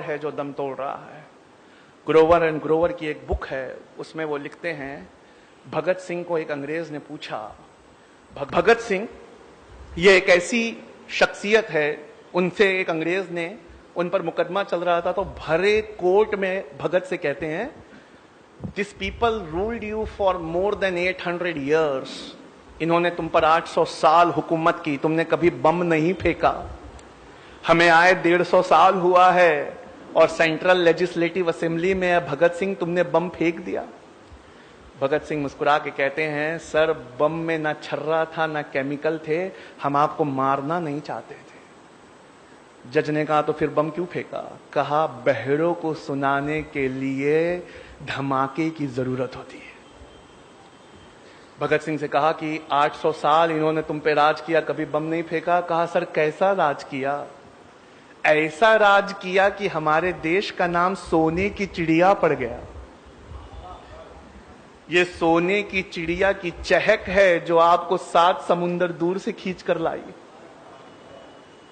Record है जो दम तोड़ रहा है। ग्रोवर एंड ग्रोवर की एक बुक है, उसमें वो लिखते हैं, भगत सिंह को एक अंग्रेज ने पूछा, भगत सिंह ये एक ऐसी शख्सियत है, उनसे एक अंग्रेज ने, उन पर मुकदमा चल रहा था, तो भरे कोर्ट में भगत से कहते हैं, this people ruled you for more than 800 years, इन्होंने तुम पर 800 साल हुकूमत की, तुमने कभी बम नहीं फेंका, हमें आए 150 साल हुआ है, और सेंट्रल लेजिस्लेटिव असेंबली में भगत सिंह तुमने बम फेंक दिया। भगत सिंह मुस्कुरा के कहते हैं, सर बम में ना छर्रा था ना केमिकल थे, हम आपको मारना नहीं चाहते थे। जज ने कहा तो फिर बम क्यों फेंका? कहा बहरों को सुनाने के लिए धमाके की जरूरत होती है। भगत सिंह से कहा कि 800 साल इन्होंने तुम पे राज किया, कभी बम नहीं फेंका। कहा सर कैसा राज किया? ऐसा राज किया कि हमारे देश का नाम सोने की चिड़िया पड़ गया। ये सोने की चिड़िया की चहक है जो आपको 7 समुंदर दूर से खींच कर लाई।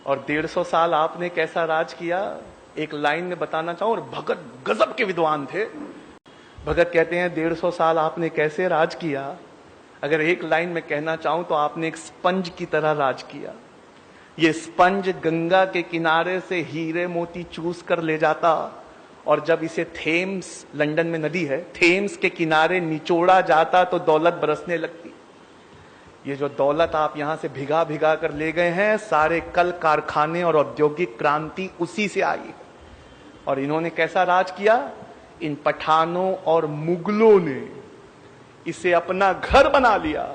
और 150 साल आपने कैसा राज किया, एक लाइन में बताना चाहूं। और भगत गजब के विद्वान थे। भगत कहते हैं 150 साल आपने कैसे राज किया, अगर एक लाइन में कहना चाहूं तो आपने एक स्पंज की तरह राज किया। ये स्पंज गंगा के किनारे से हीरे मोती चूस कर ले जाता, और जब इसे थेम्स, लंदन में नदी है, थेम्स के किनारे निचोड़ा जाता तो दौलत बरसने लगती। ये जो दौलत आप यहां से भिगा भिगा कर ले गए हैं, सारे कल कारखाने और औद्योगिक क्रांति उसी से आई। और इन्होंने कैसा राज किया? इन पठानों और मुगलों ने इसे अपना घर बना लिया,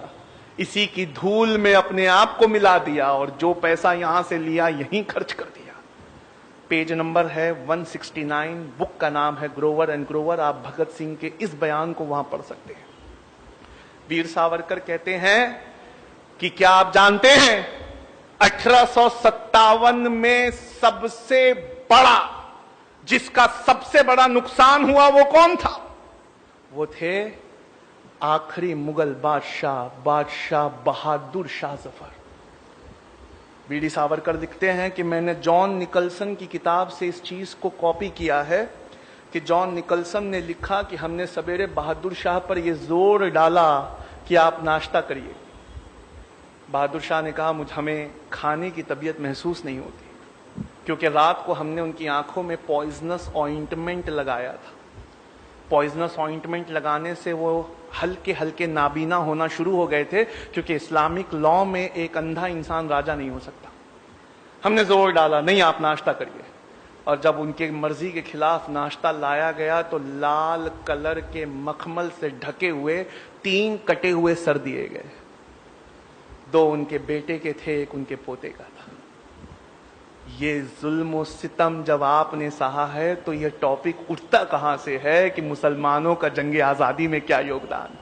इसी की धूल में अपने आप को मिला दिया, और जो पैसा यहां से लिया यहीं खर्च कर दिया। पेज नंबर है 169, बुक का नाम है ग्रोवर एंड ग्रोवर। आप भगत सिंह के इस बयान को वहां पढ़ सकते हैं। वीर सावरकर कहते हैं कि क्या आप जानते हैं 1857 में सबसे बड़ा, जिसका सबसे बड़ा नुकसान हुआ वो कौन था? वो थे आखिरी मुगल बादशाह बहादुर शाह जफर। वीडी सावरकर लिखते हैं कि मैंने जॉन निकलसन की किताब से इस चीज को कॉपी किया है कि जॉन निकलसन ने लिखा कि हमने सवेरे बहादुर शाह पर यह जोर डाला कि आप नाश्ता करिए। बहादुर शाह ने कहा हमें खाने की तबीयत महसूस नहीं होती, क्योंकि रात को हमने उनकी आंखों में पॉइजनस ऑइंटमेंट लगाया था। पॉइजनस ऑइंटमेंट लगाने से वो हल्के हल्के नाबीना होना शुरू हो गए थे, क्योंकि इस्लामिक लॉ में एक अंधा इंसान राजा नहीं हो सकता। हमने जोर डाला, नहीं आप नाश्ता करिए। और जब उनके मर्जी के खिलाफ नाश्ता लाया गया तो लाल कलर के मखमल से ढके हुए 3 कटे हुए सर दिए गए। 2 उनके बेटे के थे, 1 उनके पोते का था। ये जुल्म और सितम जब आपने सहा है तो ये टॉपिक उठता कहां से है कि मुसलमानों का जंगे आजादी में क्या योगदान।